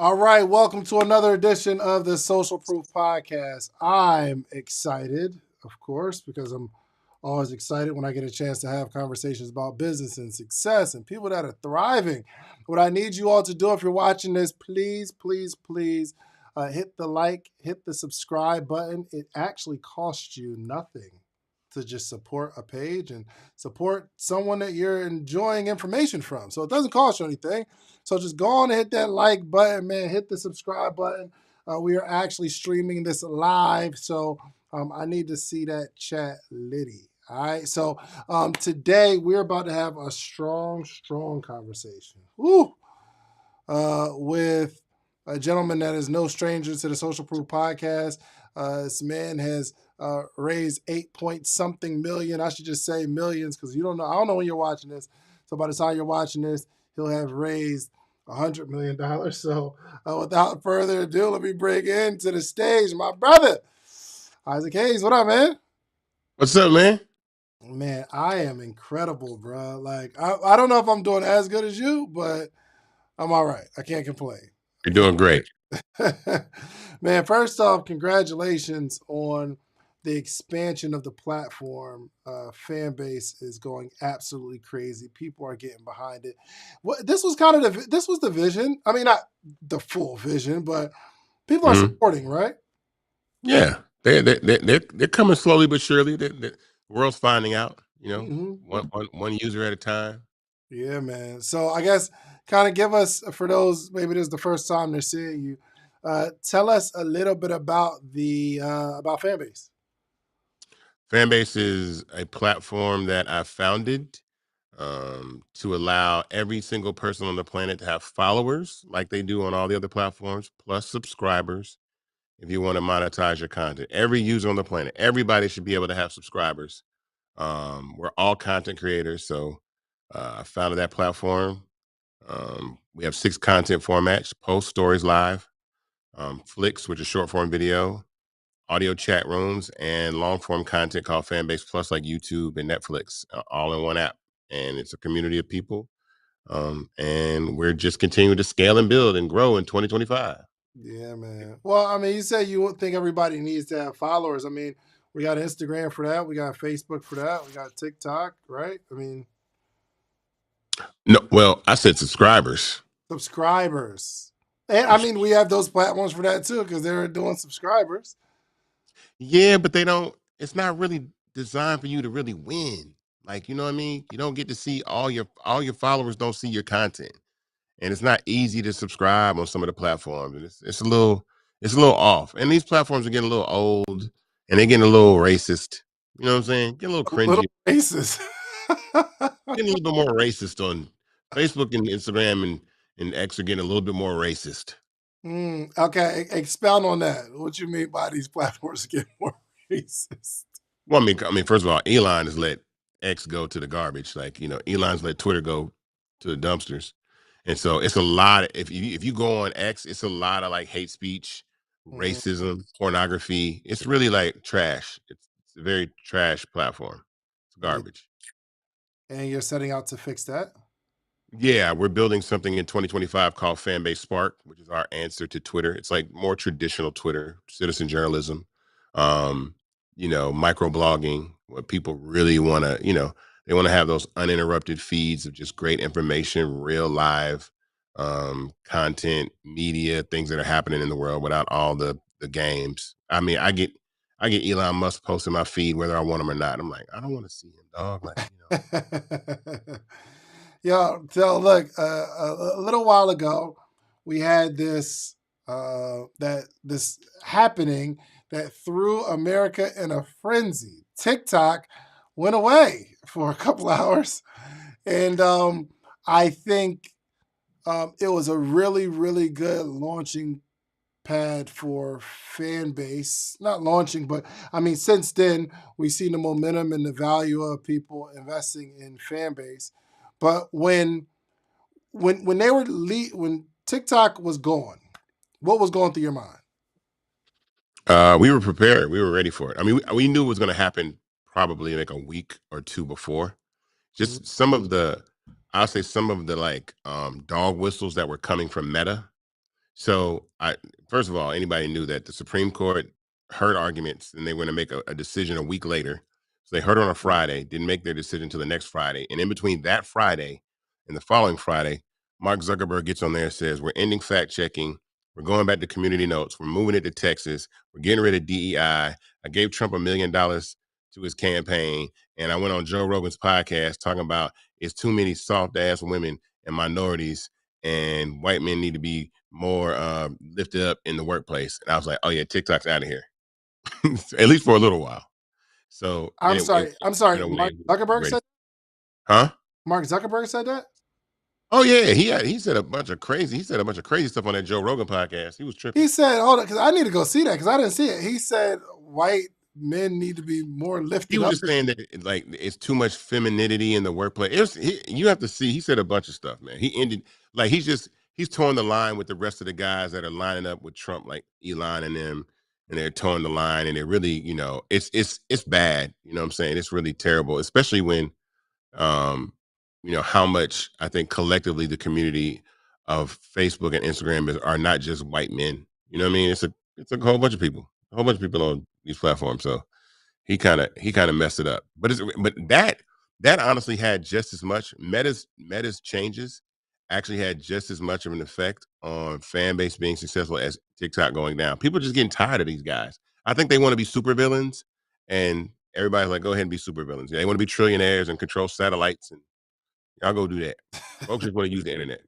All right, welcome to another edition of the Social Proof Podcast. I'm excited, of course, because I'm always excited when I get a chance to have conversations about business and success and people that are thriving. What I need you all to do, if you're watching this, please, please, please hit the like, hit the subscribe button. It actually costs you nothing to just support a page and support someone that you're enjoying information from. So it doesn't cost you anything. So just go on and hit that like button, man. Hit the subscribe button. We are actually streaming this live, so I need to see that chat litty. All right. So today we're about to have a strong conversation. With a gentleman that is no stranger to the Social Proof Podcast. This man has raised 8 point something million. I should just say millions because you don't know. I don't know when you're watching this. So by the time you're watching this, he'll have raised $100 million. So without further ado, let me bring in to the stage my brother, Isaac Hayes. What up, man? What's up, man? Man, I am incredible, bro. Like, I don't know if I'm doing as good as you, but I'm all right. I can't complain. You're doing great. Man, first off, congratulations on the expansion of the platform. Fanbase is going absolutely crazy. People are getting behind it. This was the vision. I mean, not the full vision, but people are supporting, right? Yeah, they're coming slowly but surely. The world's finding out. One user at a time. Yeah, man. So I guess kind of give us, for those maybe this is the first time they're seeing you, tell us a little bit about about Fanbase. Fanbase is a platform that I founded to allow every single person on the planet to have followers like they do on all the other platforms, plus subscribers. If you want to monetize your content, every user on the planet, everybody should be able to have subscribers. We're all content creators, so I founded that platform. We have 6 content formats: post, stories, live, flicks, which is short form video, audio chat rooms, and long form content called Fanbase Plus, like YouTube and Netflix, all in one app. And it's a community of people. And we're just continuing to scale and build and grow in 2025. Yeah, man. Well, I mean, you say you think everybody needs to have followers. I mean, we got Instagram for that. We got Facebook for that. We got TikTok, right? I mean, No, well, I said subscribers. subscribers. And I mean, we have those platforms for that too because they're doing subscribers. Yeah, but they don't. It's not really designed for you to really win. Like, you know what I mean? You don't get to see all your followers don't see your content, and it's not easy to subscribe on some of the platforms. And it's a little off. And these platforms are getting a little old, and they're getting a little racist. You know what I'm saying? Getting a little A little cringy. racist. Getting a little bit more racist on Facebook and Instagram and X are getting a little bit more racist. Okay, expound on that. What you mean by these platforms getting more racist? Well, I mean, first of all, Elon has let X go to the garbage. Like, Elon's let Twitter go to the dumpsters, and so it's a lot. If you go on X, it's a lot of like hate speech, Mhm. racism, pornography. It's really like trash. It's a very trash platform. It's Yeah. garbage. And you're setting out to fix that? Yeah, we're building something in 2025 called Fanbase Spark, which is our answer to Twitter. It's like more traditional Twitter, citizen journalism, um, microblogging, where people really want to, they want to have those uninterrupted feeds of just great information, real live content, media, things that are happening in the world without all the games. I mean, I get Elon Musk posting my feed whether I want him or not. I'm like, I don't want to see him, dog. Yeah. So look, a little while ago, we had this happening that threw America in a frenzy. TikTok went away for a couple hours, and I think it was a really, really good launching pad for Fanbase. Not launching, but I mean, since then we've seen the momentum and the value of people investing in Fanbase. But when they were when TikTok was gone, what was going through your mind? We were prepared. We were ready for it. I mean, we knew it was going to happen probably like a week or two before. Mhm. Just I'll say some of the like dog whistles that were coming from Meta. So I first of all, anybody knew that the Supreme Court heard arguments and they were going to make a decision a week later. So they heard on a Friday, didn't make their decision until the next Friday. And in between that Friday and the following Friday, Mark Zuckerberg gets on there and says, we're ending fact checking. We're going back to community notes. We're moving it to Texas. We're getting rid of DEI. I gave Trump $1 million to his campaign. And I went on Joe Rogan's podcast talking about it's too many soft ass women and minorities, and white men need to be more lifted up in the workplace. And I was like, oh yeah, TikTok's out of here, at least for a little while. So I'm sorry. I'm sorry. went Mark away. Zuckerberg Ready? said. Huh? Mark Zuckerberg said that. Oh yeah, he said a bunch of crazy. He said a bunch of crazy stuff on that Joe Rogan podcast. He was tripping. He said, "Hold on, because I need to go see that because I didn't see it." He said, "White men need to be more He lifted was up." just saying that like it's too much femininity in the workplace. It was, you have to see. He said a bunch of stuff, man. He ended like he's towing the line with the rest of the guys that are lining up with Trump, like Elon and them, and they're towing the line, and they're really, it's bad. You know what I'm saying? It's really terrible, especially when how much I think collectively the community of Facebook and Instagram are not just white men. You know what I mean? It's a whole bunch of people, on these platforms. So he kind of messed it up. But that honestly had just as much Meta's changes actually had just as much of an effect on fan base being successful as TikTok going down. People are just getting tired of these guys. I think they want to be supervillains, and everybody's like, go ahead and be supervillains. They want to be trillionaires and control satellites, and y'all go do that. Folks just want to use the internet.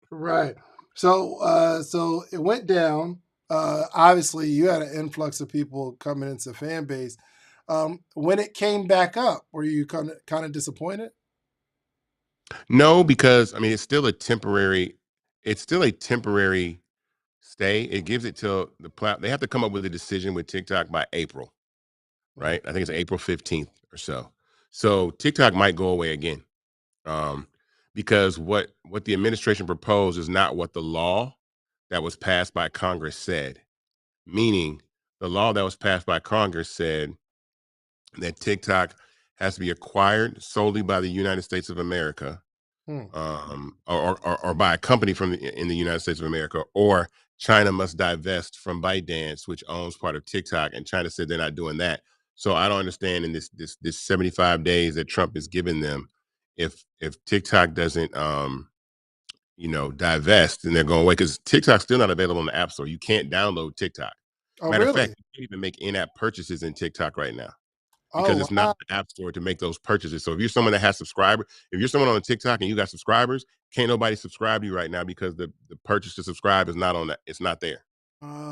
Right. So it went down. Obviously, you had an influx of people coming into fan base. When it came back up, were you kind of disappointed? No, because I mean it's still a temporary stay. It gives it till they have to come up with a decision with TikTok by April, Mm. right? I think it's April 15th or so. So TikTok might go away again. Um, because what the administration proposed is not what the law that was passed by Congress said. Meaning the law that was passed by Congress said that TikTok has to be acquired solely by the United States of America, Hmm. or by a company in the United States of America, or China must divest from ByteDance, which owns part of TikTok, and China said they're not doing that. So I don't understand in this 75 days that Trump has given them, if TikTok doesn't divest, and they're going away because TikTok's still not available in the App Store. You can't download TikTok. Oh, Matter of really? fact, you can't even make in-app purchases in TikTok right now because Oh, it's not wow. the app store to make those purchases. So if you're someone that has subscribers, if you're someone on TikTok and you got subscribers, can't nobody subscribe to you right now because the purchase to subscribe is not on that. It's not there.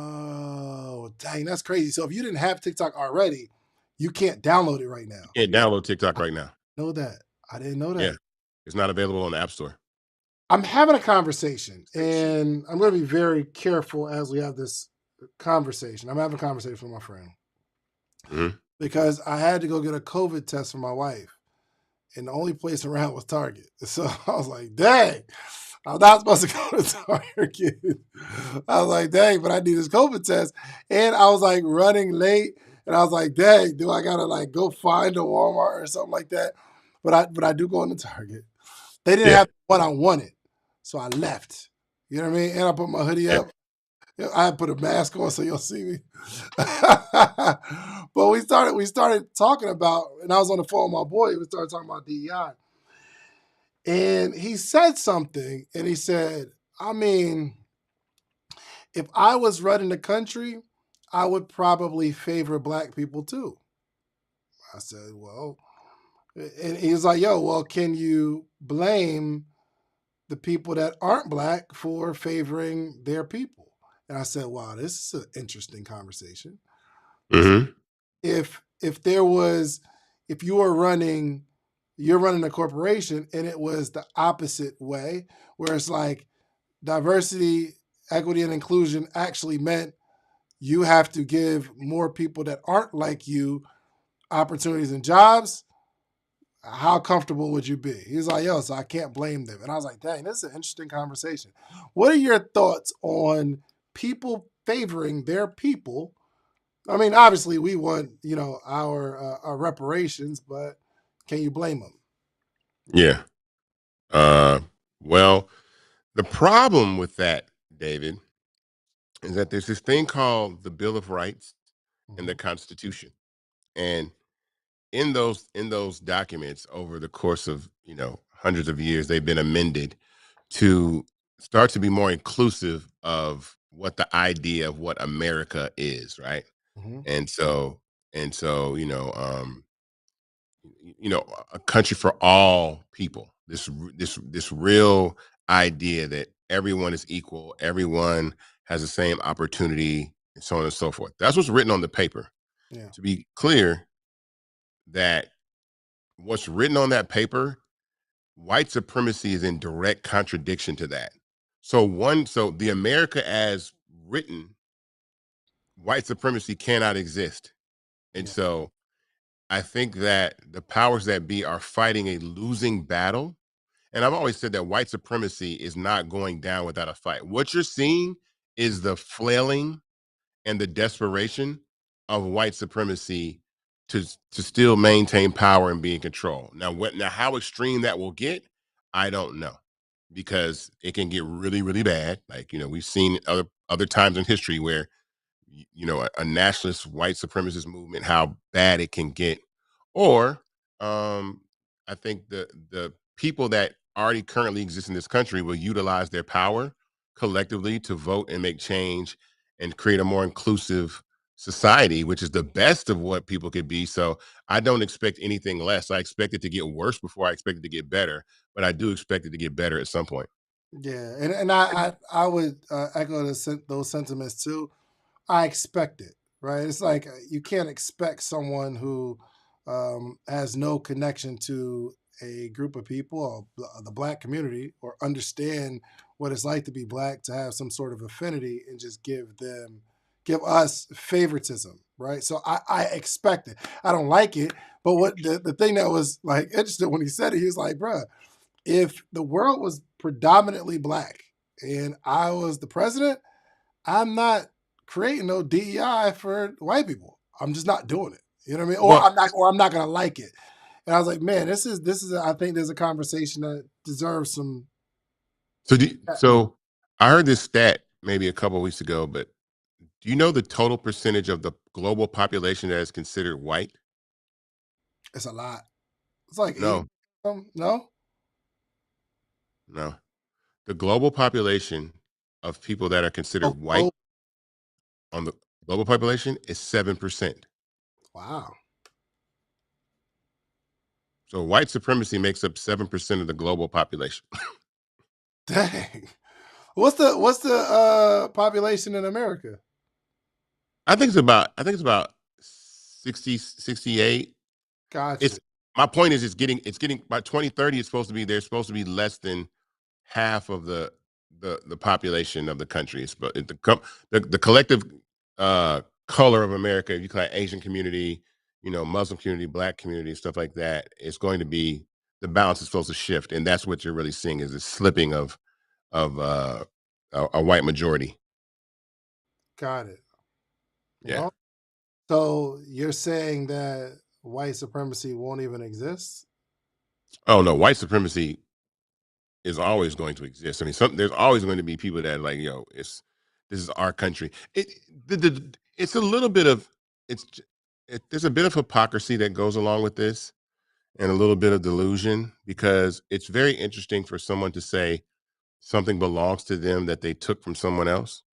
Oh, dang, that's crazy. So if you didn't have TikTok already, you can't download it right You now. can't download TikTok right now. Know that. I didn't know Yeah, that. it's not available on the app store. I'm having a conversation, and I'm going to be very careful as we have this conversation. I'm having a conversation with my friend Hmm. because I had to go get a COVID test for my wife, and the only place around was Target. So I was like, dang, I'm not supposed to go to Target. I was like, dang, but I need this COVID test. And I was like running late, and I was like, dang, do I gotta like go find a Walmart or something like that? But I do go into Target. They didn't Yeah, have what I wanted, so I left. You know what I mean? And I put my hoodie yeah. up. I put a mask on so you'll see me. But we started talking about, and I was on the phone with my boy. We started talking about DEI, and he said something, and he said, "I mean, if I was running the country, I would probably favor black people too." I said, "Well," and he was like, "Yo, well, can you blame the people that aren't black for favoring their people?" And I said, "Wow, this is an interesting conversation." I said, Hmm. if there was, if you were running, you're running a corporation, and it was the opposite way, where it's like diversity, equity, and inclusion actually meant you have to give more people that aren't like you opportunities and jobs, how comfortable would you be? He's like, yo, so I can't blame them. And I was like, dang, this is an interesting conversation. What are your thoughts on people favoring their people? I mean, obviously, we want, our reparations, but can you blame them? Yeah. Uh, well, the problem with that David, is that there's this thing called the Bill of Rights and the Hmm. Constitution. And in those documents over the course of, hundreds of years, they've been amended to start to be more inclusive of what the idea of what America is, right? Hmm. And so a country for all people. This real idea that everyone is equal, everyone has the same opportunity, and so on and so forth. That's what's written on the paper. Yeah. To be clear, that what's written on that paper, white supremacy is in direct contradiction to that. So the America as written, white supremacy cannot exist. And Yeah. so I think that the powers that be are fighting a losing battle. And I've always said that white supremacy is not going down without a fight. What you're seeing is the flailing and the desperation of white supremacy to still maintain power and be in control. Now how extreme that will get, I don't know, because it can get really really bad. Like, we've seen other times in history where a nationalist white supremacist movement, how bad it can get. Or I think the people that already currently exist in this country will utilize their power collectively to vote and make change and create a more inclusive society, which is the best of what people could be. So I don't expect anything less. I expect it to get worse before I expect it to get better, but I do expect it to get better at some point. Yeah. And I would echo those sentiments too. I expect it, right? It's like you can't expect someone who has no connection to a group of people or the black community or understand what it's like to be black to have some sort of affinity and just give us favoritism, right? So I expect it. I don't like it, but what the thing that was like interesting when he said it, he was like, bruh, if the world was predominantly black and I was the president, I'm not creating no DEI for white people. I'm just not doing it. You know what I mean? Well, Or I'm not gonna like it. And I was like, man, this is. I think there's a conversation that deserves some. so I heard this stat maybe a couple of weeks ago, but do you know the total percentage of the global population that is considered white? It's a lot. It's like 80. No, No. no. The global population of people that are considered Oh, white oh, on the global population is 7%. wow. So white supremacy makes up 7% of the global population. Dang. What's the population in America? I think it's about 60, 68. Gotcha. It's My point is it's getting by 2030 it's supposed to be there's supposed to be less than half of the population of the country. The collective color of America, if you call it Asian community, Muslim community, black community, stuff like that, it's going to be the balance is supposed to shift, and that's what you're really seeing is the slipping of a white majority. Got it. Yeah. Well, so you're saying that white supremacy won't even exist? Oh no, white supremacy is always going to exist. I mean, there's always going to be people that are like, yo, this is our country. It's a little bit of it's j- there's a bit of hypocrisy that goes along with this, and a little bit of delusion, because it's very interesting for someone to say something belongs to them that they took from someone else.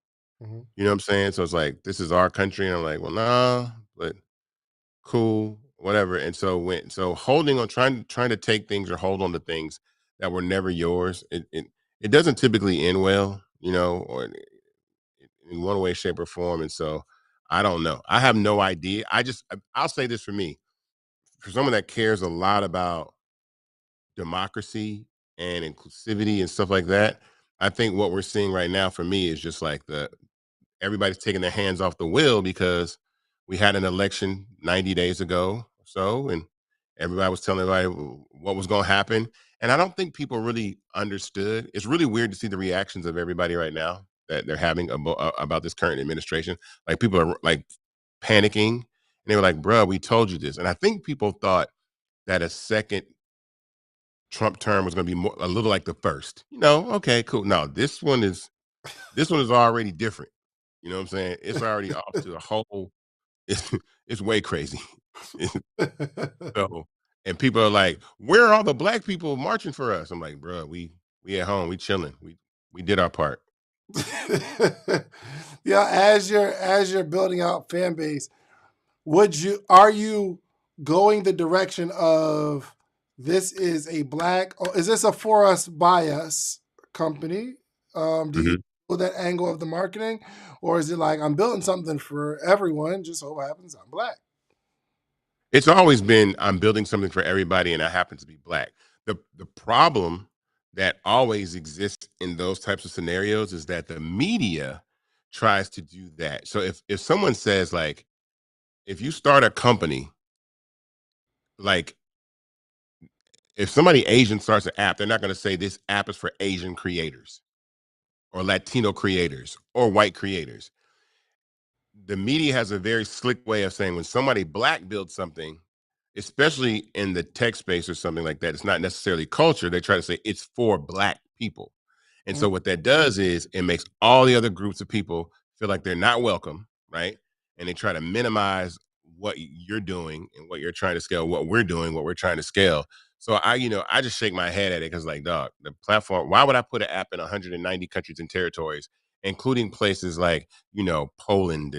Mhm. You know what I'm saying? So it's like this is our country, and I'm like, well, nah, but cool, whatever. And so holding on, trying to take things or hold on to things that were never yours, it doesn't typically end well, or in one way, shape, or form. And so I don't know. I have no idea. I'll say this for me, for someone that cares a lot about democracy and inclusivity and stuff like that. I think what we're seeing right now for me is just like the everybody's taking their hands off the wheel because we had an election 90 days ago or so, and everybody was telling everybody what was going to happen. And I don't think people really understood. It's really weird to see the reactions of everybody right now that they're having about this current administration. Like, people are like panicking, and they were like, bruh, we told you this. And I think people thought that a second Trump term was going to be a little like the first. Okay, cool. No, this one is. This one is already different. You know what I'm saying? It's already off to a whole. It's it's way crazy. So, and people are like, "Where are all the black people marching for us?" I'm like, "Bro, we at home, we chilling, we did our part." Yeah, as you're building out fan base, are you going the direction of this is a black, or is this a for us by us company? Do you Mhm. go that angle of the marketing, or is it like I'm building something for everyone? Just so happens I'm black. It's always been I'm building something for everybody, and I happen to be black. The problem that always exists in those types of scenarios is that the media tries to do that. So if someone says like, if you start a company, like if somebody Asian starts an app, they're not going to say this app is for Asian creators or Latino creators or white creators. The media has a very slick way of saying when somebody black builds something, especially in the tech space or something like that, it's not necessarily culture. They try to say it's for black people. And Mm, so what that does is it makes all the other groups of people feel like they're not welcome, right? And they try to minimize what you're doing and what you're trying to scale, what we're doing, what we're trying to scale. So I just shake my head at it because like, dog, the platform, why would I put an app in 190 countries and territories, including places like, Poland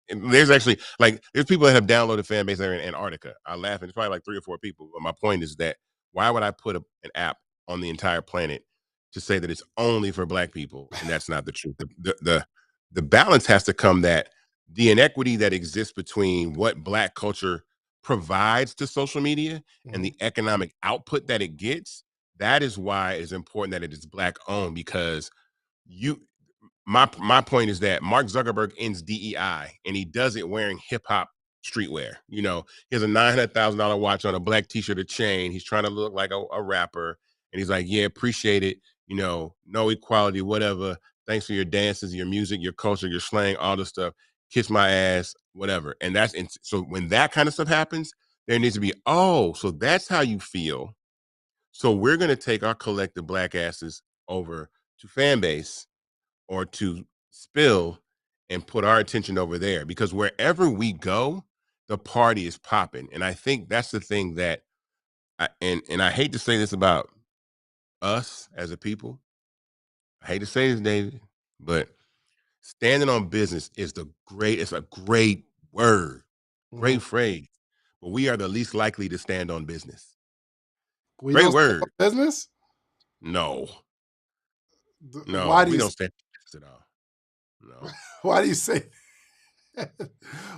and there's actually like there's people that have downloaded fan base there in Antarctica. I laugh, and it's probably like 3 or 4 people. But my point is that why would I put an app on the entire planet to say that it's only for black people? And that's not the truth. The balance has to come that the inequity that exists between what black culture provides to social media and mhm, the economic output that it gets. That is why it's important that it is black owned because you my point is that Mark Zuckerberg ends DEI and he does it wearing hip hop streetwear. He has a $900,000 watch on, a black t-shirt, a chain. He's trying to look like a rapper. And he's like, yeah, appreciate it. No equality, whatever. Thanks for your dances, your music, your culture, your slang, all the stuff. Kiss my ass, whatever. So when that kind of stuff happens, there needs to be, oh, so that's how you feel. So we're gonna take our collective black asses over to Fanbase or to spill and put our attention over there because wherever we go, the party is popping. And I think that's the thing that and I hate to say this about us as a people. I hate to say this, David, but standing on business it's a great word, mhm. great phrase. But we are the least likely to stand on business. We Great don't stand for word. business. No, no, Why do we you don't stand on business at all. No. why do you say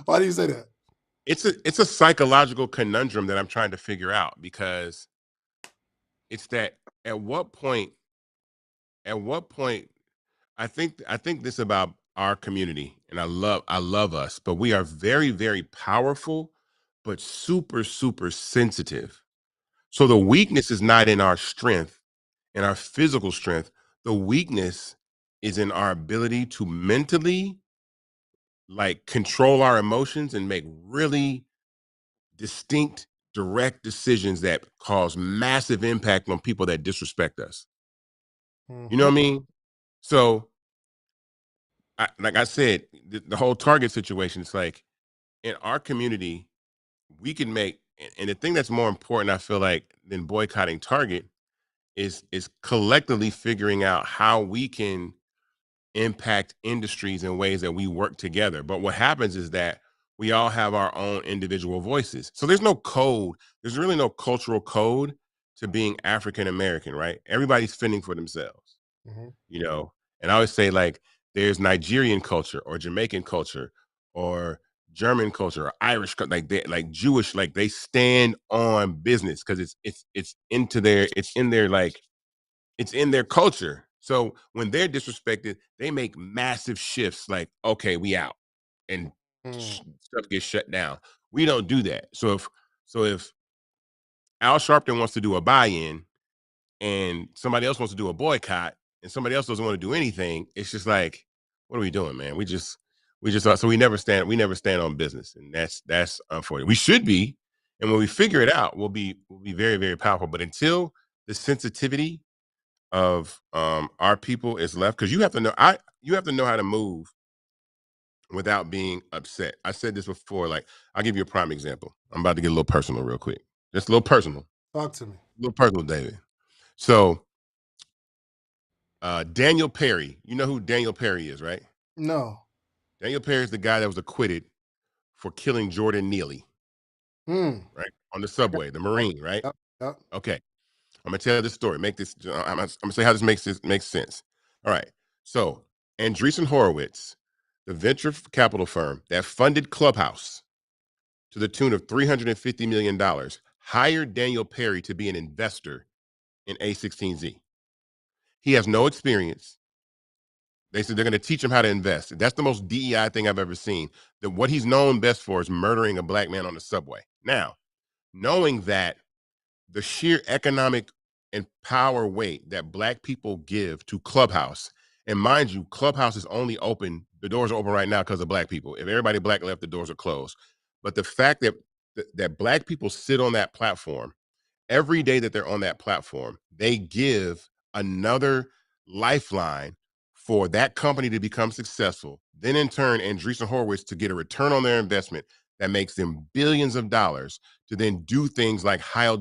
why do you say that? It's a psychological conundrum that I'm trying to figure out because it's that at what point at what point I think this about our community and I love us, but we are very, very powerful, but super, super sensitive. So the weakness is not in our strength, in our physical strength. The weakness is in our ability to mentally like control our emotions and make really distinct, direct decisions that cause massive impact on people that disrespect us. You know Mhm, what I mean? So, like I said, the whole Target situation, it's like in our community, we can make, and the thing that's more important, I feel like, than boycotting Target is collectively figuring out how we can impact industries in ways that we work together. But what happens is that we all have our own individual voices. So there's no code, there's really no cultural code to being African American, right? Everybody's fending for themselves, mhm, you know. And I always say, like, there's Nigerian culture or Jamaican culture or German culture or Irish, like they like Jewish, like they stand on business because it's in their like it's in their culture. So when they're disrespected, they make massive shifts like, okay, we out and mm, stuff gets shut down. We don't do that. So if Al Sharpton wants to do a buy-in and somebody else wants to do a boycott and somebody else doesn't want to do anything, it's just like, what are we doing, man? We just so we never stand on business. And that's unfortunate. We should be. And when we figure it out, we'll be very, very powerful. But until the sensitivity of our people is left, because you have to know how to move without being upset. I said this before. Like, I'll give you a prime example. I'm about to get a little personal real quick. Just a little personal. Talk to me. A little personal, David. So Daniel Perry, you know who Daniel Perry is, right? No. Daniel Perry is the guy that was acquitted for killing Jordan Neely, Hmm. right? On the subway, the Marine, right? Yep. Yep. Okay. I'm gonna tell this story. Make this. I'm gonna say how this makes sense. All right. So Andreessen Horowitz, the venture capital firm that funded Clubhouse to the tune of $350 million, hired Daniel Perry to be an investor in A16Z. He has no experience. They said they're going to teach him how to invest. That's the most DEI thing I've ever seen. That what he's known best for is murdering a black man on the subway. Now, knowing that the sheer economic and power weight that black people give to Clubhouse, and mind you, Clubhouse is only open, the doors are open right now because of black people. If everybody black left, the doors are closed. But the fact that black people sit on that platform every day that they're on that platform, they give another lifeline for that company to become successful. Then, in turn, Andreessen Horowitz to get a return on their investment that makes them billions of dollars to then do things like hire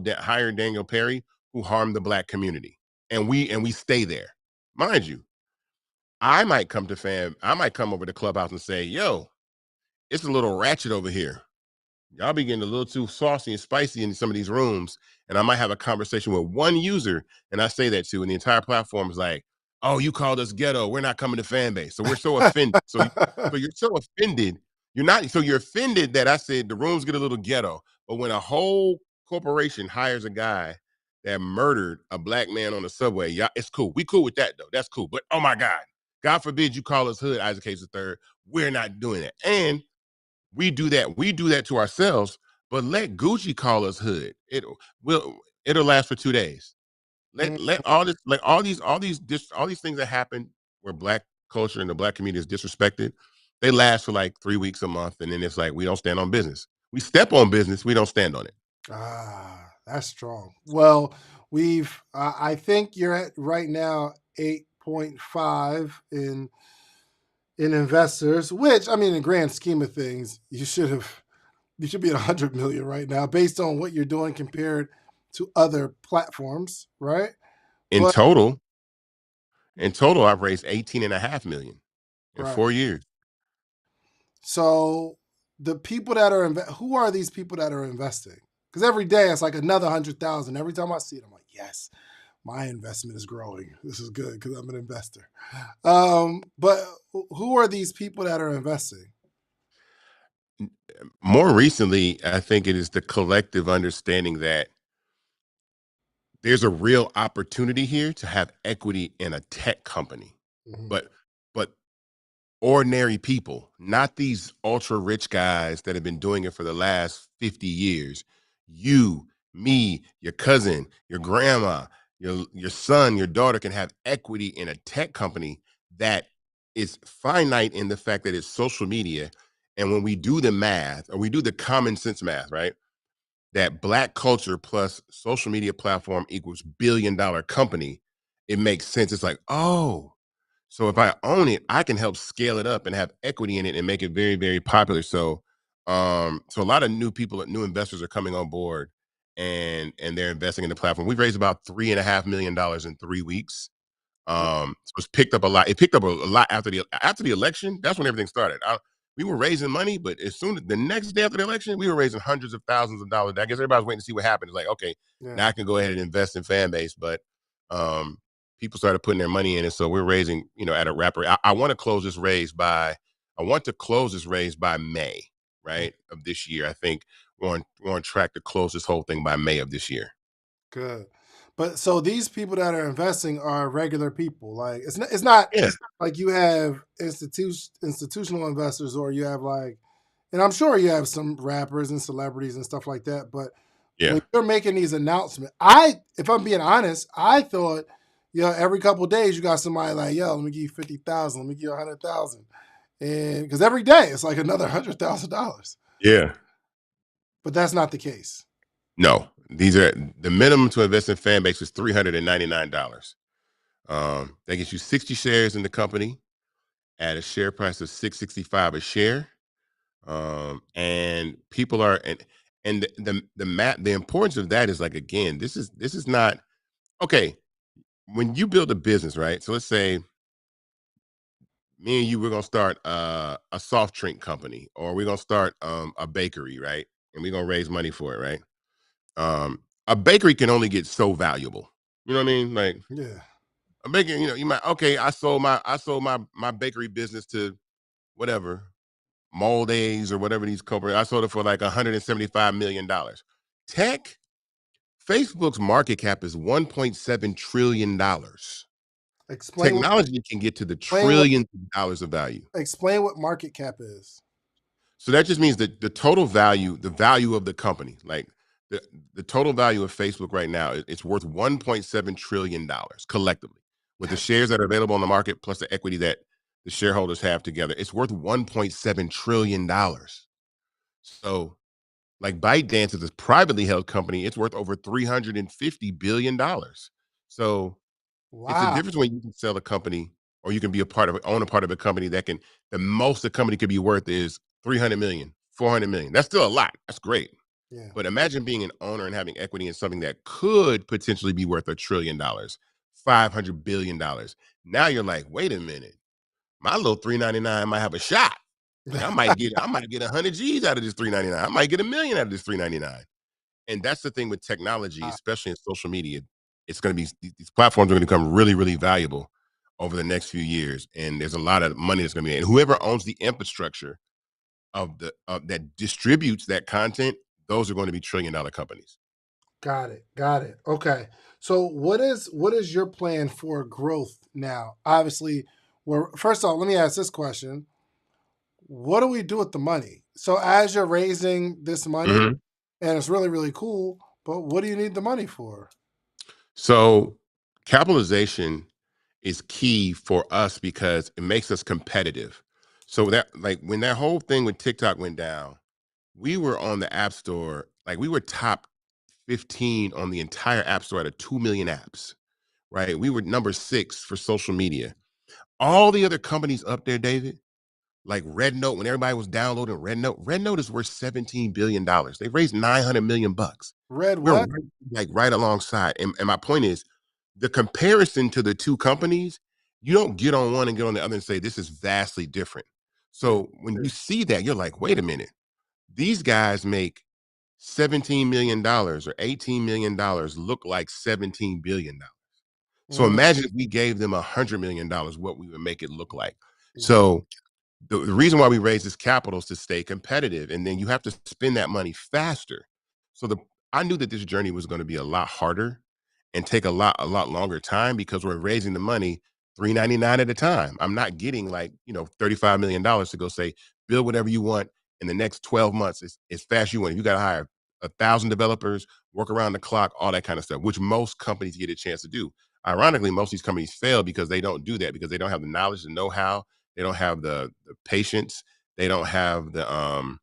Daniel Perry, who harmed the black community, and we stay there. Mind you, I might come over to Clubhouse and say, "Yo, it's a little ratchet over here. Y'all be getting a little too saucy and spicy in some of these rooms." And I might have a conversation with one user, and I say that too, and the entire platform is like, "Oh, you called us ghetto. We're not coming to Fanbase." So we're so offended. So you're so offended. You're not. So you're offended that I said the rooms get a little ghetto. But when a whole corporation hires a guy that murdered a black man on the subway, yeah, it's cool. We cool with that though. That's cool. But oh my God, God forbid you call us hood, Isaac Hayes III. We're not doing that. And we do that to ourselves, but let Gucci call us hood. It'll last for 2 days. Mm, Let all these things that happen where black culture and the black community is disrespected, they last for like 3 weeks, a month, and then it's like we don't stand on business. We step on business, we don't stand on it. that's strong. Well, I think you're at right now 8.5 in investors, which I mean, in the grand scheme of things, you should be at 100 million right now based on what you're doing compared to other platforms, right? In But total, I've raised 18.5 million in right. 4 years. So the people that are who are these people that are investing? Because every day it's like another 100,000. Every time I see it, I'm like, yes, my investment is growing. This is good because I'm an investor. But who are these people that are investing? More recently, I think it is the collective understanding that there's a real opportunity here to have equity in a tech company, Mhm. but but ordinary people, not these ultra rich guys that have been doing it for the last 50 years. You, me, your cousin, your grandma, your son, your daughter can have equity in a tech company that is finite in the fact that it's social media. And when we do the math, or we do the common sense math, right? That black culture plus social media platform equals $1 billion company, it makes sense. It's like, oh, so if I own it, I can help scale it up and have equity in it and make it very, very popular. So a lot of new people, new investors are coming on board, and they're investing in the platform. We've raised about $3.5 million in 3 weeks. So it's picked up a lot. It picked up a lot after the election. That's when everything started. We were raising money, but as soon as the next day after the election, we were raising hundreds of thousands of dollars. I guess everybody's waiting to see what happened. It's like, okay, Yeah, now I can go ahead and invest in Fanbase, but people started putting their money in it, so we're raising, at a rapid. I want to close this raise by. I want to close this raise by May, right, of this year. I think we're on track to close this whole thing by May of this year. good. But so these people that are investing are regular people. Like it's not Yeah, like you have institutional investors or you have like, and I'm sure you have some rappers and celebrities and stuff like that. But yeah, when you're making these announcements, if I'm being honest, I thought, every couple of days you got somebody like, yo, let me give you 50,000, let me give you 100,000, and because every day it's like another $100,000. yeah. But that's not the case. No, these are the minimum to invest in Fanbase is $399. That gets you 60 shares in the company at a share price of 665 a share. And people are and the importance of that is like, again, this is not okay. When you build a business, right? So let's say me and you, we're gonna start a soft drink company, or we're gonna start a bakery, right? And we're gonna raise money for it, right? A bakery can only get so valuable. You know what I mean? Like Yeah. a bakery, you might, okay, I sold my bakery business to whatever, Moldays or whatever these companies. I sold it for like $175 million. Tech, Facebook's market cap is $1.7 trillion. Explain what Technology can get to the explain what trillions of dollars of value. explain what market cap is. So that just means that the total value, the value of the company, like the, the total value of Facebook right now, it's worth $1.7 trillion collectively, with the That's shares that are available on the market plus the equity that the shareholders have together. It's worth $1.7 trillion. So, like ByteDance is a privately held company, it's worth over $350 billion. So it's a wow. difference when you can sell a company, or you can be a part of own a part of a company that can, the most the company could be worth is 300 million, 400 million. That's still a lot. That's great. Yeah. But imagine being an owner and having equity in something that could potentially be worth $1 trillion, $500 billion. Now you're like, wait a minute, my little 399 might have a shot. Like I might get 100 G's out of this 399. I might get a million out of this 399. And that's the thing with technology, Uh, especially in social media. It's going to be, these platforms are going to become really, really valuable over the next few years. And there's a lot of money that's going to be, and whoever owns the infrastructure of the that distributes that content, those are going to be $1 trillion companies. got it. Got it. Okay. So what is your plan for growth now? Obviously, we're first off, let me ask this question. What do we do with the money? So as you're raising this money, Mhm. and it's really, really cool, but what do you need the money for? So capitalization is key for us because it makes us competitive. So that, like, when that whole thing with TikTok went down, we were on the App Store, like we were top 15 on the entire App Store out of 2 million apps, right? We were number 6 for social media. All the other companies up there, David, like Red Note, when everybody was downloading Red Note is worth $17 billion. They raised 900 million bucks. Red We're what? right, like right alongside. And my point is, the comparison to the two companies, you don't get on one and get on the other and say this is vastly different. Yeah. So when you see that, you're like, wait a minute, these guys make $17 million or $18 million look like $17 billion. So Mhm. imagine if we gave them $100 million, what we would make it look like. Yeah. So the reason why we raise this capital is to stay competitive, and then you have to spend that money faster. So I knew that this journey was going to be a lot harder and take a lot longer time because we're raising the money 399 at a time. I'm not getting like, $35 million to go say build whatever you want in the next 12 months as fast as you want. You got to hire 1,000 developers, work around the clock, all that kind of stuff, which most companies get a chance to do. Ironically, most of these companies fail because they don't do that, because they don't have the knowledge, the know-how, they don't have the patience. They don't have the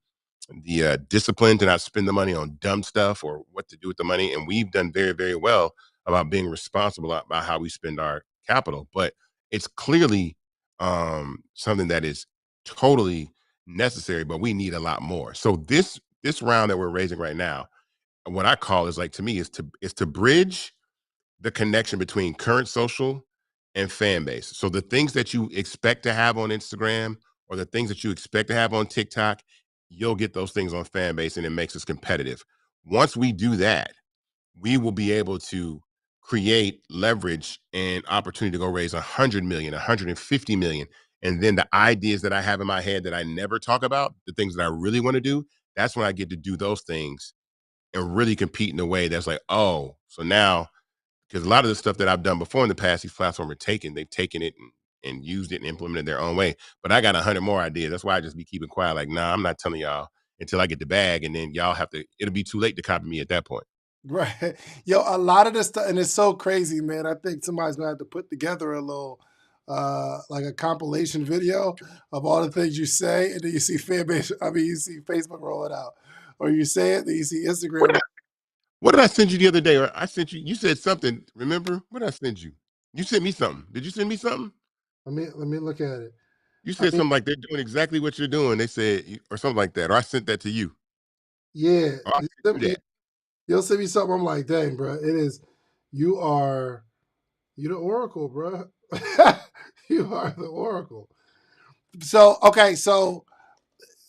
discipline to not spend the money on dumb stuff or what to do with the money. And we've done very, very well about being responsible about how we spend our capital. But it's clearly something that is totally necessary, but we need a lot more. So this round that we're raising right now, what I call is, like, to me, is to bridge the connection between current social and fan base. So the things that you expect to have on Instagram, or the things that you expect to have on TikTok, you'll get those things on fan base, and it makes us competitive. Once we do that, we will be able to create leverage and opportunity to go raise 100 million, 150 million. And then the ideas that I have in my head that I never talk about, the things that I really want to do, that's when I get to do those things and really compete in a way that's like, oh, so now, because a lot of the stuff that I've done before in the past, these platforms are taken. They've taken it and used it and implemented their own way. But I got 100 more ideas. That's why I just be keeping quiet. Like, nah, I'm not telling y'all until I get the bag, and then y'all have to. It'll be too late to copy me at that point. Right. Yo, a lot of this stuff, and it's so crazy, man. I think somebody's gonna have to put together a little like a compilation video of all the things you say, and then you see fan base, I mean you see Facebook roll it out. Or you say it, then you see What Instagram did I, what did I send you the other day? Or I sent you. You said something. Remember what did I send you? You sent me something. Did you send me something? Let me look at it. You I said mean, something like they're doing exactly what you're doing. They said, or something like that. Or I sent that to you. yeah, Or I sent you that. you'll send me something. I'm like, dang, bro, it is. You are you the oracle, bro. You are the oracle. So okay, so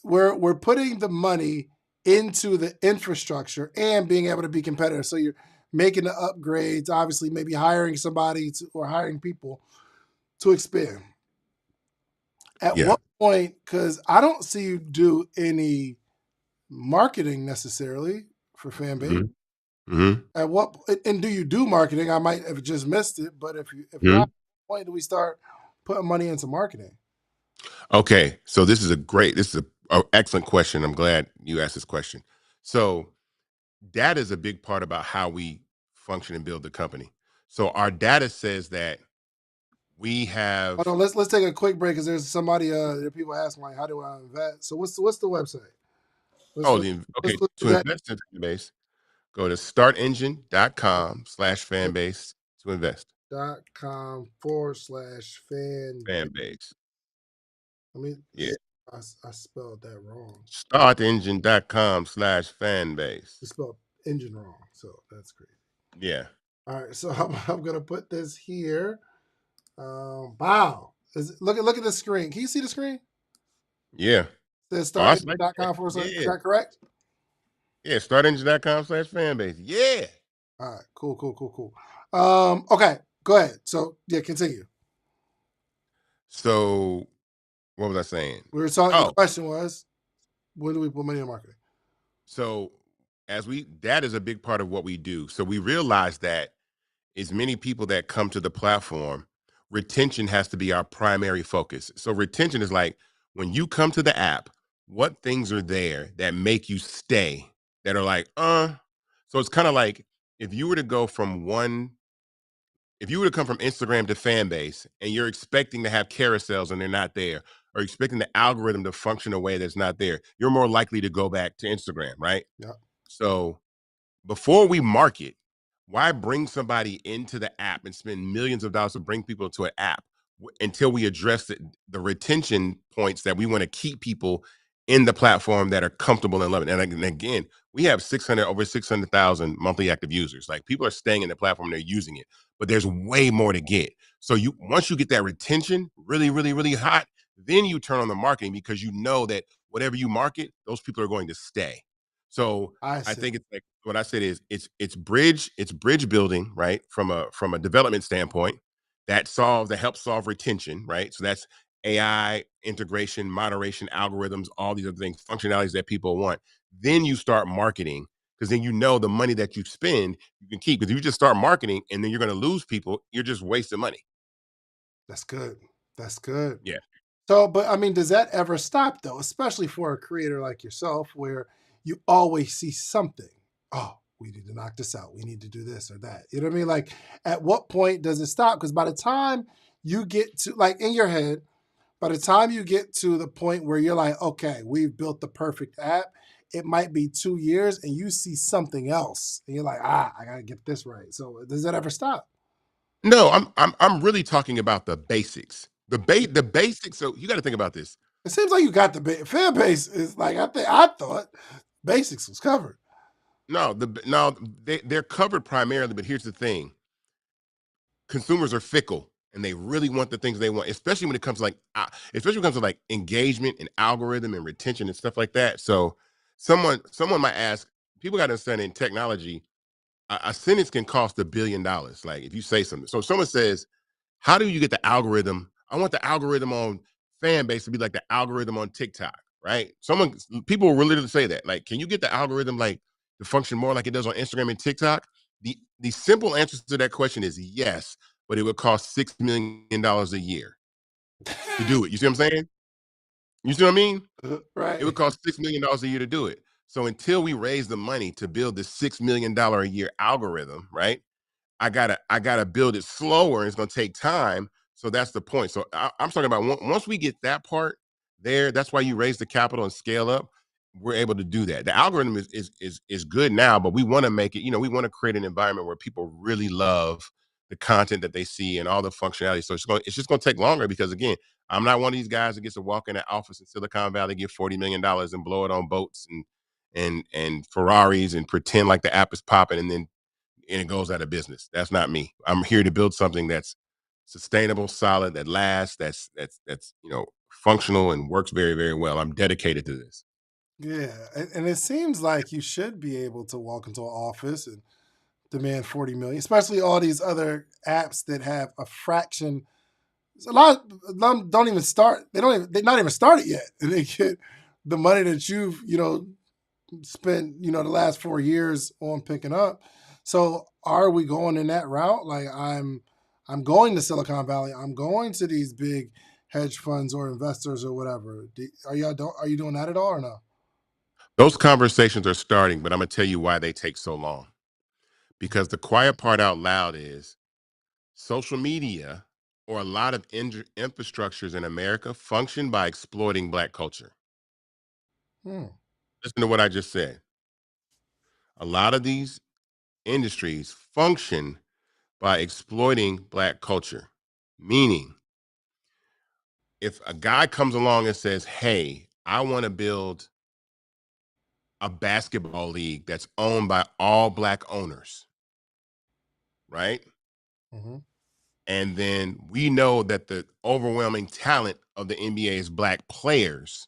we're putting the money into the infrastructure and being able to be competitive. So you're making the upgrades, obviously, maybe hiring somebody or hiring people to expand. At Yeah. what point? Because I don't see you do any marketing necessarily for Fanbase. Hmm. Hmm. At what and do you do marketing? I might have just missed it, but if not, Hmm. at what point do we start putting money into marketing? Okay. So this is a excellent question. I'm glad you asked this question. So data is a big part about how we function and build the company. So our data says that we Hold have on, let's take a quick break because there's somebody there are people asking like, how do I invest? So what's the website? Let's oh look, the let's okay look at to that invest in Fanbase, go to startengine.com/fanbase to invest. .com/fan. Fanbase. Let me. Yeah. I spelled that wrong. Startengine.com/fanbase. I spelled engine wrong, so that's great. Yeah. All right, so I'm gonna put this here. Wow, look at the screen. Can you see the screen? Yeah. It says Oh, I like that. startengine.com forward slash. Is Yeah. that correct? Yeah. Startengine.com/fanbase. Yeah. All right, cool. Okay, go ahead. So yeah, continue. So what was I saying? We were talking. The Oh, question was, when do we put money in marketing? so that is a big part of what we do. So we realize that as many people that come to the platform, retention has to be our primary focus. So retention is like when you come to the app, what things are there that make you stay, that are like, so it's kind of like if you were to go from one if you were to come from Instagram to Fanbase and you're expecting to have carousels and they're not there, or expecting the algorithm to function a way that's not there, you're more likely to go back to Instagram, right? Yeah, So before we market, why bring somebody into the app and spend millions of dollars to bring people to an app until we address the retention points that we want to keep people in the platform that are comfortable and loving. And again, we have over 600,000 monthly active users. Like people are staying in the platform, they're using it, but there's way more to get. So once you get that retention really, really, really hot, then you turn on the marketing because you know that whatever you market, those people are going to stay. So I I see. think it's like what I said is it's bridge building, right? From a development standpoint that helps solve retention, right? So that's AI integration, moderation, algorithms, all these other things, functionalities that people want. Then you start marketing because then you know the money that you spend you can keep. Because if you just start marketing and then you're going to lose people, you're just wasting money. That's good. That's good. Yeah. So, but I mean, does that ever stop though? Especially for a creator like yourself, where you always see something. Oh, we need to knock this out. We need to do this or that. You know what I mean? Like, at what point does it stop? Because by the time you get to, like, in your head, by the time you get to the point where you're like, okay, we've built the perfect app, it might be 2 years and you see something else. And you're like, I got to get this right. So, does that ever stop? No, I'm really talking about the basics. The basics. So you got to think about this. It seems like you got the fan base is like, I thought basics was covered. No, they're covered primarily, but here's the thing: consumers are fickle, and they really want the things they want, especially when it comes to especially when it comes to like engagement and algorithm and retention and stuff like that. So, someone might ask, people got to understand in technology, a sentence can cost $1 billion. Like if you say something, so if someone says, how do you get the algorithm? I want the algorithm on Fanbase to be like the algorithm on TikTok, right? People will really say that. Like, can you get the algorithm like to function more like it does on Instagram and TikTok? The simple answer to that question is yes, but it would cost $6 million a year to do it. You see what I'm saying? You see what I mean? It would Right. cost $6 million a year to do it. So until we raise the money to build this $6 million a year algorithm, right? I gotta build it slower, and it's gonna take time. So that's the point. So I'm talking about once we get that part there. That's why you raise the capital and scale up. We're able to do that. The algorithm is good now, but we want to make it. We want to create an environment where people really love the content that they see and all the functionality. So it's just going to take longer because again, I'm not one of these guys that gets to walk in an office in Silicon Valley, get $40 million and blow it on boats and Ferraris and pretend like the app is popping and it goes out of business. That's not me. I'm here to build something that's sustainable, solid, that lasts, that's functional and works very, very well. I'm dedicated to this. Yeah, and it seems like you should be able to walk into an office and demand 40 million, especially all these other apps that have a fraction. A lot of them don't even start. They're not even started yet, and they get the money that you've spent the last 4 years on picking up. So are we going in that route? Like I'm going to Silicon Valley. I'm going to these big hedge funds or investors or whatever. Are you doing that at all or no? Those conversations are starting, but I'm gonna tell you why they take so long. Because the quiet part out loud is social media or a lot of infrastructures in America function by exploiting Black culture. Hmm. Listen to what I just said. A lot of these industries function by exploiting Black culture, meaning if a guy comes along and says, "Hey, I want to build a basketball league that's owned by all Black owners," right? Mm-hmm. And then we know that the overwhelming talent of the NBA is Black players.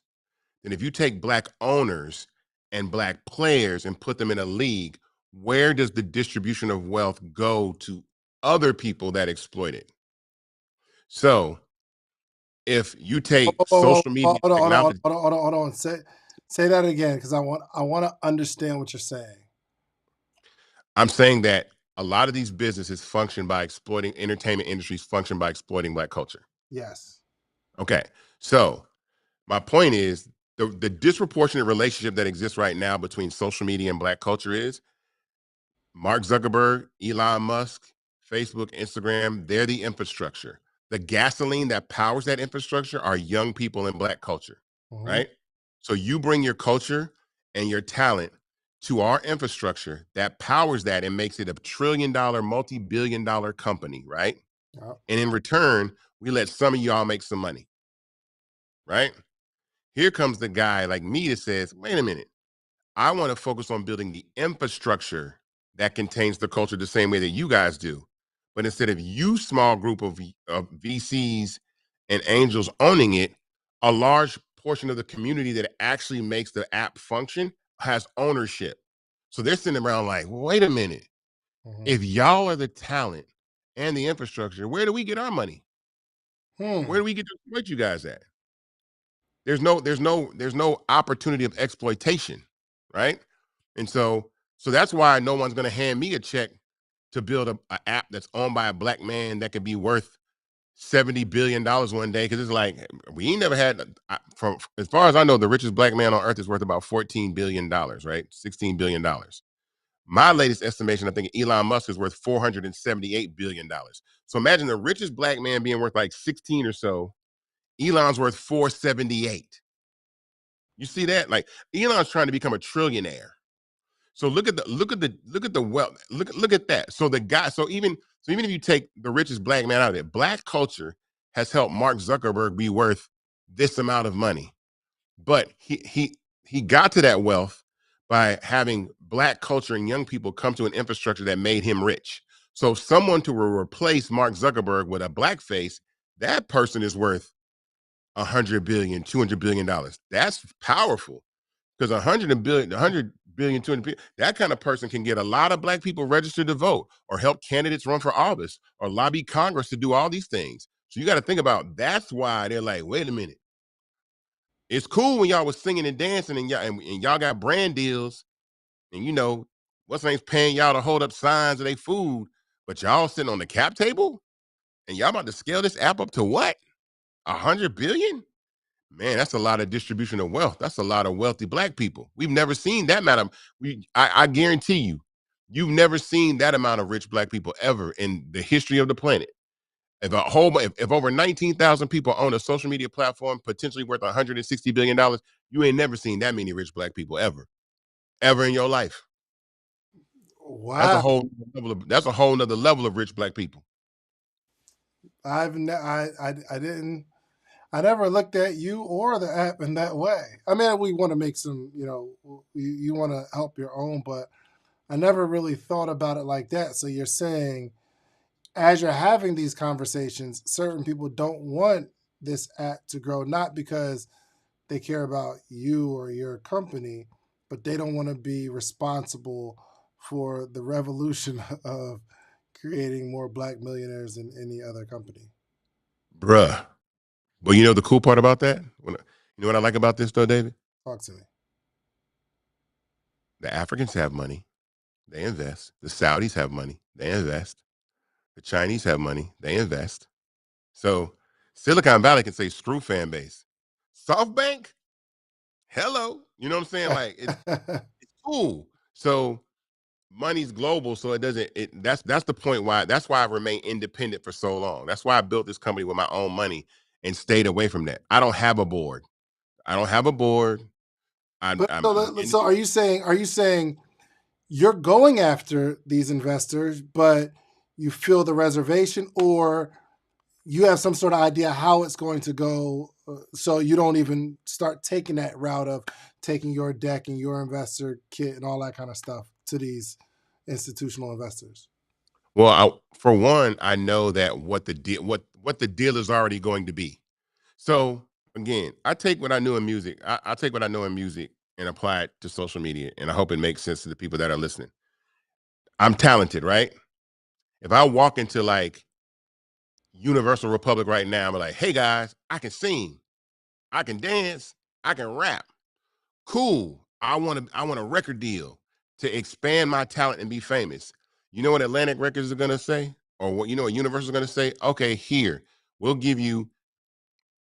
Then if you take Black owners and Black players and put them in a league, where does the distribution of wealth go to other people that exploit it? So if you take social media Hold on, hold on, hold technology, on, hold on, hold on. Say that again because I want to understand what you're saying. I'm saying that a lot of these businesses function by exploiting entertainment industries function by exploiting Black culture. Yes. Okay. So my point is the disproportionate relationship that exists right now between social media and Black culture is Mark Zuckerberg, Elon Musk, Facebook, Instagram, they're the infrastructure. The gasoline that powers that infrastructure are young people in Black culture, Mm-hmm. right? So you bring your culture and your talent to our infrastructure that powers that and makes it $1 trillion, multi-billion dollar company, right? Yep. And in return, we let some of y'all make some money, right? Here comes the guy like me that says, wait a minute, I want to focus on building the infrastructure that contains the culture the same way that you guys do. But instead of you, small group of VCs and angels owning it, a large portion of the community that actually makes the app function has ownership. So they're sitting around like, wait a minute, Mm-hmm. if y'all are the talent and the infrastructure, where do we get our money? Where Hmm. do we get to exploit you guys at? There's no opportunity of exploitation, right? And so that's why no one's going to hand me a check to build a app that's owned by a Black man that could be worth $70 billion one day, because it's like we ain't never had from as far as I know, the richest Black man on earth is worth about $14 billion, right? $16 billion. My latest estimation, I think Elon Musk is worth $478 billion. So imagine the richest Black man being worth like 16 or so. Elon's worth 478. You see that? Like Elon's trying to become a trillionaire. So look at the wealth. Look at that. So the guy. So even if you take the richest Black man out of it, Black culture has helped Mark Zuckerberg be worth this amount of money. But he got to that wealth by having Black culture and young people come to an infrastructure that made him rich. So someone to replace Mark Zuckerberg with a Black face, that person is worth 100 billion, $200 billion. That's powerful because 100 billion, 100 billion, 200 billion, that kind of person can get a lot of Black people registered to vote or help candidates run for office or lobby Congress to do all these things. So you got to think about that's why they're like, wait a minute. It's cool when y'all was singing and dancing and y'all got brand deals and what's name's paying y'all to hold up signs of their food, but y'all sitting on the cap table and y'all about to scale this app up to what? 100 billion? Man, that's a lot of distribution of wealth. That's a lot of wealthy Black people. We've never seen that amount of. I guarantee you, you've never seen that amount of rich Black people ever in the history of the planet. If over 19,000 people own a social media platform potentially worth $160 billion, you ain't never seen that many rich Black people ever in your life. That's a Wow. whole level of. That's a whole nother level of rich Black people. I didn't. I never looked at you or the app in that way. I mean, we want to make some, you want to help your own, but I never really thought about it like that. So you're saying, as you're having these conversations, certain people don't want this app to grow, not because they care about you or your company, but they don't want to be responsible for the revolution of creating more black millionaires than any other company. Bruh. But you know the cool part about that? You know what I like about this though, David? Talk to me. The Africans have money, they invest. The Saudis have money, they invest. The Chinese have money, they invest. So Silicon Valley can say screw fan base. SoftBank, hello. You know what I'm saying? Like it's cool. So money's global, so it doesn't. That's the point why. That's why I remain independent for so long. That's why I built this company with my own money and stayed away from that. I don't have a board. I don't have a board. But I'm so are you saying you're going after these investors, but you feel the reservation, or you have some sort of idea how it's going to go, so you don't even start taking that route of taking your deck and your investor kit and all that kind of stuff to these institutional investors? well. For one, I know that what the deal is already going to be. So again, I take what I knew in music. I take what I know in music and apply it to social media, and I hope it makes sense to the people that are listening. I'm talented, right? If I walk into like Universal Republic right now, I'm like, hey guys, I can sing, I can dance, I can rap. Cool. I want a record deal to expand my talent and be famous. You know what Atlantic Records are gonna say? Or what you know what Universal is gonna say? Okay, here, we'll give you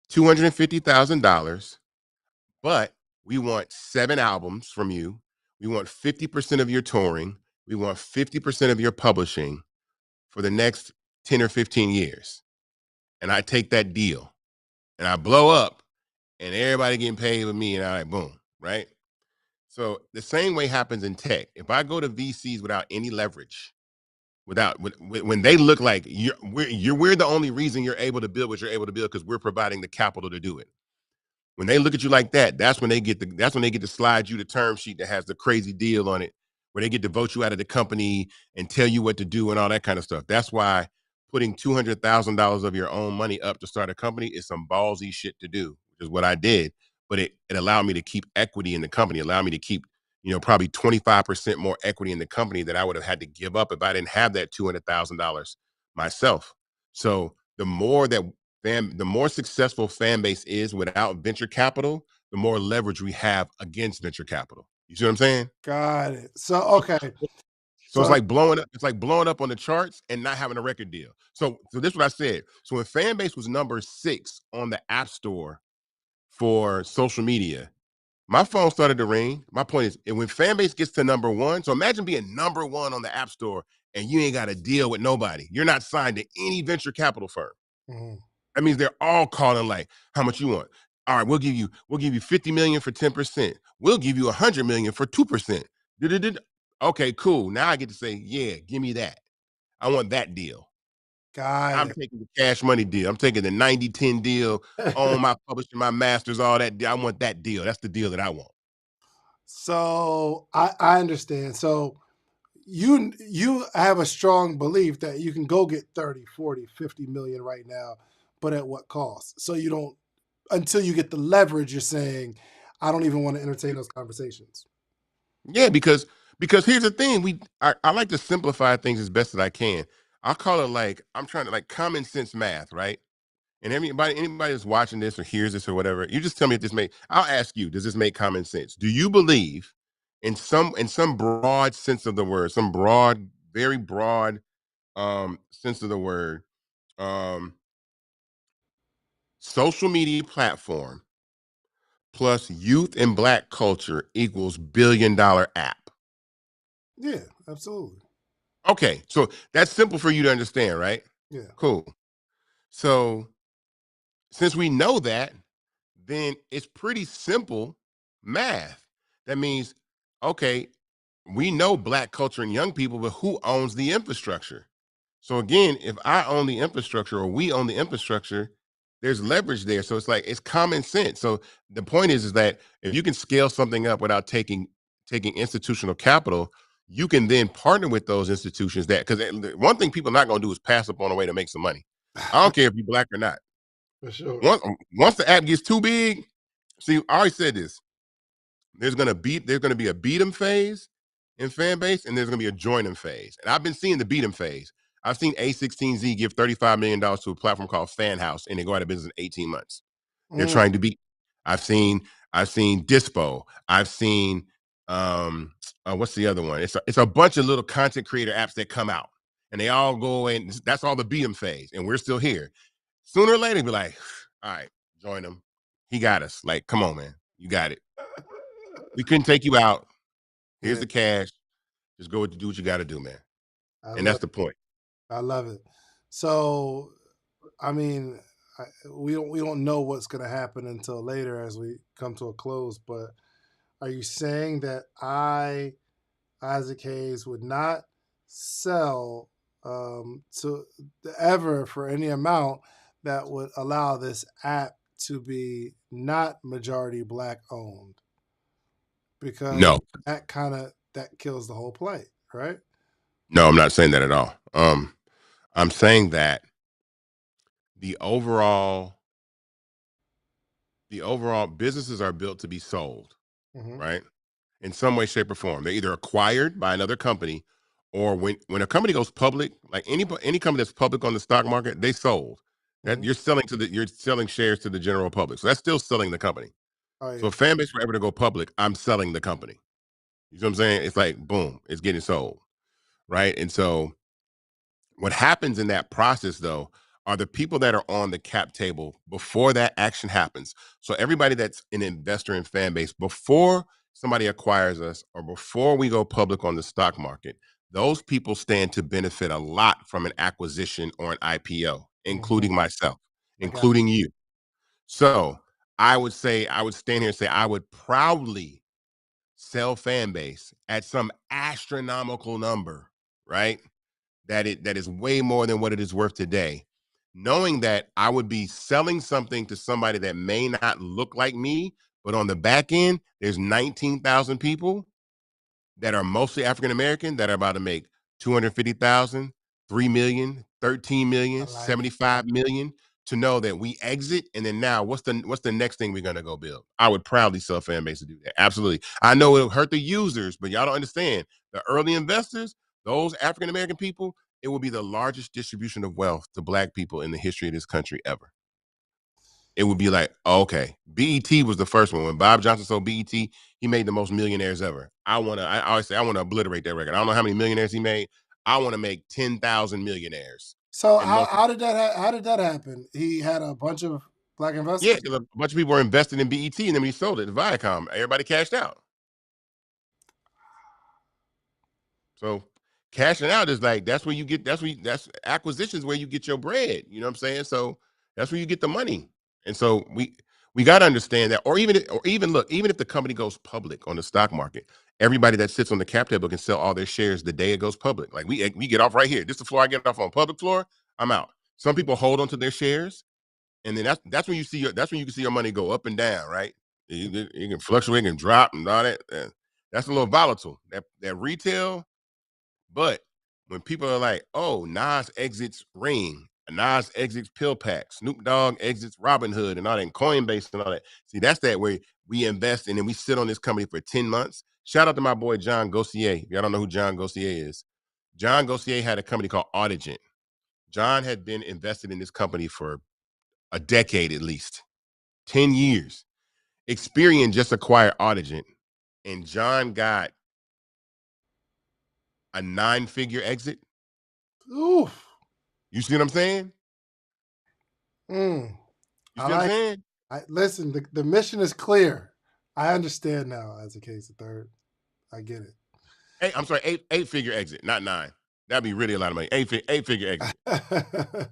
$250,000, but we want 7 albums from you. We want 50% of your touring. We want 50% of your publishing for the next 10 or 15 years. And I take that deal and I blow up and everybody getting paid with me and I like boom, right? So the same way happens in tech. If I go to VCs without any leverage, when they look like we're the only reason you're able to build what you're able to build because we're providing the capital to do it. When they look at you like that, that's when they get to slide you the term sheet that has the crazy deal on it, where they get to vote you out of the company and tell you what to do and all that kind of stuff. That's why putting $200,000 of your own money up to start a company is some ballsy shit to do, which is what I did. But it allowed me to keep equity in the company, allowed me to keep, probably 25% more equity in the company that I would have had to give up if I didn't have that $200,000 myself. So the more successful fan base is without venture capital, the more leverage we have against venture capital. You see what I'm saying? Got it. So So, okay. so it's So like blowing up. It's like blowing up on the charts and not having a record deal. So this is what I said. So when Fanbase was number 6 on the App Store for social media, my phone started to ring. My point is, and when Fanbase gets to number 1, so imagine being number 1 on the App Store and you ain't got a deal with nobody. You're not signed to any venture capital firm. mhm. That means they're all calling like, how much you want? All right, we'll give you 50 million for 10%. We'll give you 100 million for 2%. Okay, cool. Now I get to say, yeah, give me that. I want that deal. Got I'm taking the cash money deal. I'm taking the 90-10 deal on it. my publishing, my masters, all that. I want that deal. That's the deal that I want. So I understand. So you have a strong belief that you can go get 30, 40, 50 million right now, but at what cost? So you don't, until you get the leverage, you're saying, I don't even want to entertain those conversations. Yeah, because here's the thing. I like to simplify things as best as I can. I call it like I'm trying to like common sense math, right? And anybody that's watching this or hears this or whatever, you just tell me if this make. I'll ask you, does this make common sense? Do you believe in some broad sense of the word, some broad, very broad sense of the word, um, social media platform plus youth and black culture equals $1 billion app? Yeah, absolutely. Okay, so that's simple for you to understand, right? Yeah. Cool. So since we know that, then it's pretty simple math. That means, okay, we know black culture and young people, but who owns the infrastructure? So again, if I own the infrastructure or we own the infrastructure, there's leverage there. So it's like it's common sense. So the point is that if you can scale something up without taking institutional capital, you can then partner with those institutions that because one thing people are not going to do is pass up on a way to make some money. I don't care if you're black or not. For sure. Once the app gets too big, see, I always said this. There's gonna be a beat 'em phase in fan base, and there's gonna be a join 'em phase. And I've been seeing the beat 'em phase. I've seen A16Z give $35 million to a platform called Fan House, and they go out of business in 18 months. They're Mm, trying to beat. I've seen Dispo. I've seen what's the other one? It's a bunch of little content creator apps that come out, and they all go away. And that's all the beat 'em phase, and we're still here. Sooner or later, be like, all right, join him. He got us. Like, come on, man, you got it. We couldn't take you out. Here's yeah, the cash. Just go do what you got to do, man. I And love that's the point. I love it. So, I mean, we don't know what's going to happen until later as we come to a close. But are you saying that Isaac Hayes, would not sell to ever for any amount that would allow this app to be not majority black owned? Because No, that kills the whole play, right? no, I'm not saying that at all. I'm saying that the overall the overall businesses are built to be sold, Mm-hmm. right? In some way, shape, or form. They're either acquired by another company, or when a company goes public, like any company that's public on the stock market, they sold. That Mm-hmm. you're selling shares to the general public. So that's still selling the company. Oh So yeah. if Fanbase were ever to go public, I'm selling the company. You know what I'm saying? It's like boom, it's getting sold, right? And so what happens in that process, though, are the people that are on the cap table before that action happens. So everybody that's an investor in Fanbase, before somebody acquires us or before we go public on the stock market, those people stand to benefit a lot from an acquisition or an IPO, Mm-hmm. including myself, I got including you. So I would stand here and say, I would proudly sell Fanbase at some astronomical number, right? That is way more than what it is worth today. Knowing that I would be selling something to somebody that may not look like me, but on the back end, there's 19,000 people that are mostly African American that are about to make 250,000, 3 million, 13 million, I like it. 75 million. To know that we exit, and then now what's the next thing we're gonna go build? I would proudly sell Fanbase to do that. Absolutely. I know it'll hurt the users, but y'all don't understand. The early investors, those African American people, it will be the largest distribution of wealth to black people in the history of this country ever. It would be like, oh, okay, BET was the first one. When Bob Johnson sold BET, he made the most millionaires ever. I always say I want to obliterate that record. I don't know how many millionaires he made. I want to make 10,000 millionaires. So And most, how did that happen? He had a bunch of black yeah, investors. 'cause a bunch of people were invested in BET, and then when he sold it to Viacom, everybody cashed out. So cashing out is like that's acquisitions where you get your bread. You know what I'm saying? So that's where you get the money. And so we got to understand that, or even look, even if the company goes public on the stock market, everybody that sits on the cap table can sell all their shares the day it goes public. Like we get off right here. This is the floor I get off on. Public floor, I'm out. Some people hold on to their shares, and then that's when that's when you can see your money go up and down, right? It can fluctuate and drop and all that. That's a little volatile. That retail, but when people are like, "Oh, Nas exits Ring, Nas exits Pill Pack, Snoop Dogg exits Robinhood, and all that, and Coinbase and all that," see, that's that where we invest and then we sit on this company for 10 months. Shout out to my boy John Gossier. If y'all don't know who John Gossier is, John Gossier had a company called Audigent. John had been invested in this company for a decade at least, 10 years. Experian just acquired Audigent, and John got a 9-figure exit. Oof. You see what I'm saying? Mm, You I see what I'm like. saying? Listen. The mission is clear. I understand now. As a case of third, I get I'm sorry, eight figure exit, not nine. That'd be really a lot of money. Eight figure exit. it.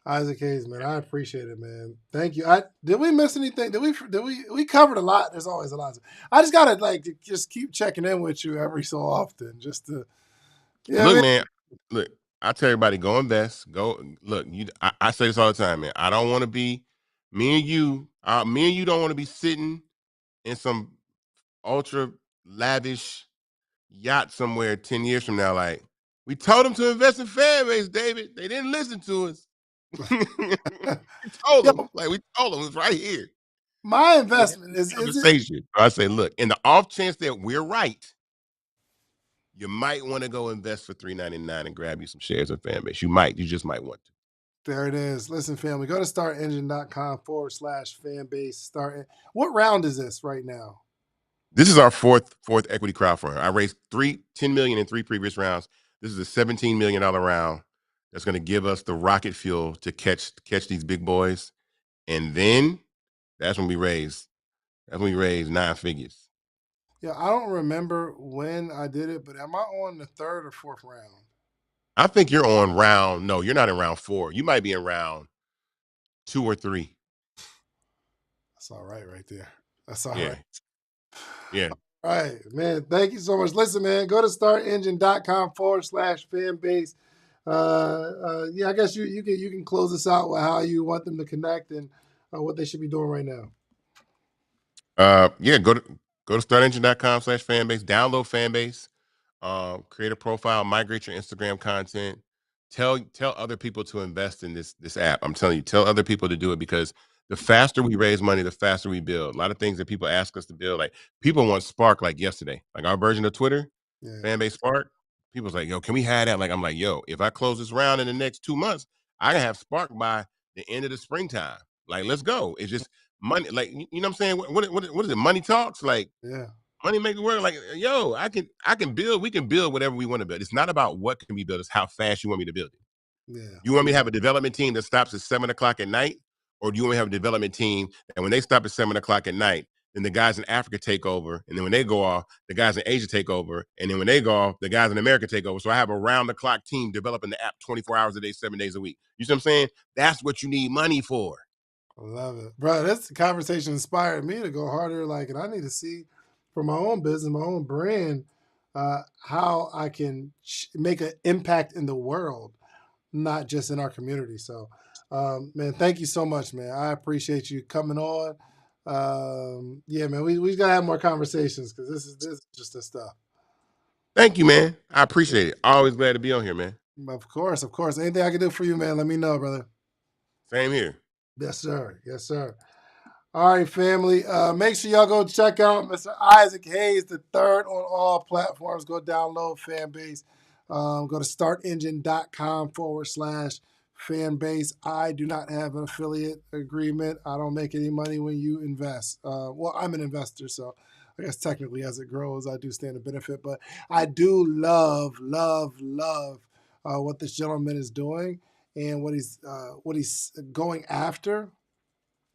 Isaac Hayes, man, I appreciate it, man. Thank you. Did we miss anything? We covered a lot. There's always a lot. I just gotta just keep checking in with you every so often, just to, Look, I man. Look, I tell everybody, go invest. Go look. I say this all the time, man. I don't want to be me and you. Me and you don't want to be sitting in some ultra lavish yacht somewhere 10 years from now. Like we told them to invest in Fanbase, David. They didn't listen to us. we told them, Yo, like we told them, it's right here. my We had investment this is it? conversation. So I say, look, in the off chance that we're right, you might want to go invest for $3.99 and grab you some shares of Fanbase. You just might want to. There it is. Listen, family, go to startengine.com/fanbase. What round is this right now? This is our fourth equity crowdfunding. I raised 10 million in 3 previous rounds. This is a $17 million round that's going to give us the rocket fuel to catch these big boys, and then that's when we raise 9 figures. Yeah, I don't remember when I did it, but am I on the third or fourth round? I think you're on round. No, you're not in round 4. You might be in round 2 or 3. That's all right there. That's all right. Yeah, yeah. All right, man. Thank you so much. Listen, man, go to startengine.com/fanbase. Yeah, I guess you can close this out with how you want them to connect and what they should be doing right now. Yeah. Go to startengine.com/fanbase. Download Fanbase. Create a profile. Migrate your Instagram content. Tell other people to invest in this app. I'm telling you, tell other people to do it because the faster we raise money, the faster we build. A lot of things that people ask us to build, like people want Spark like yesterday, like our version of Twitter, Yeah, Fanbase Spark. People's like, yo, can we have that? Like, I'm like, yo, if I close this round in the next 2 months, I can have Spark by the end of the springtime. Like, let's go. It's just money. Like, you know what I'm saying? What is it? Money talks. Like, yeah, money make it work. Like, yo, I can build. We can build whatever we want to build. It's not about what can be built. It's how fast you want me to build it. yeah. You want me to have a development team that stops at 7 o'clock at night, or do you want me to have a development team and when they stop at 7 o'clock at night, then the guys in Africa take over, and then when they go off, the guys in Asia take over, and then when they go off, the guys in America take over. So I have a round the clock team developing the app 24 hours a day, 7 days a week. You see what I'm saying? That's what you need money for. I love it, bro. This conversation inspired me to go harder. Like, and I need to see for my own business, my own brand, how I can make an impact in the world, not just in our community. So, man, thank you so much, man. I appreciate you coming on. Yeah, man, we gotta have more conversations because this is just the stuff. Thank you, man. I appreciate it. Always glad to be on here, man. Of course, of course. Anything I can do for you, man, let me know, brother. Same here. Yes, sir. Yes, sir. All right, family. Make sure y'all go check out Mr. Isaac Hayes the third on all platforms. Go download Fanbase. Go to startengine.com/fanbase. I do not have an affiliate agreement. I don't make any money when you invest. Well, I'm an investor, so I guess technically as it grows, I do stand to benefit. But I do love, love, love what this gentleman is doing and what he's going after,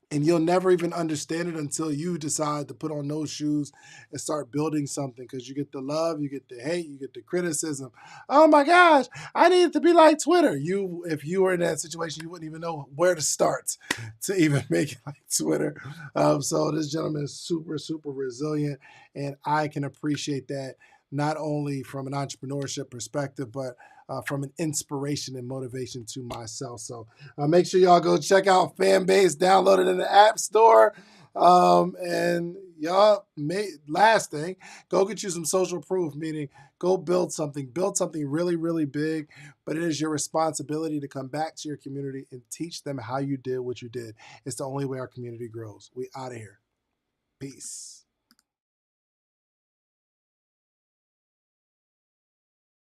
and you'll never even understand it until you decide to put on those shoes and start building something, because you get the love, you get the hate, you get the criticism. Oh my gosh, I need it to be like Twitter. If you were in that situation, you wouldn't even know where to start to even make it like Twitter. So this gentleman is super, super resilient, and I can appreciate that not only from an entrepreneurship perspective, but from an inspiration and motivation to myself. So make sure y'all go check out Fanbase, download it in the App Store. And y'all, last thing, go get you some social proof, meaning go build something really, really big. But it is your responsibility to come back to your community and teach them how you did what you did. It's the only way our community grows. We out of here. Peace.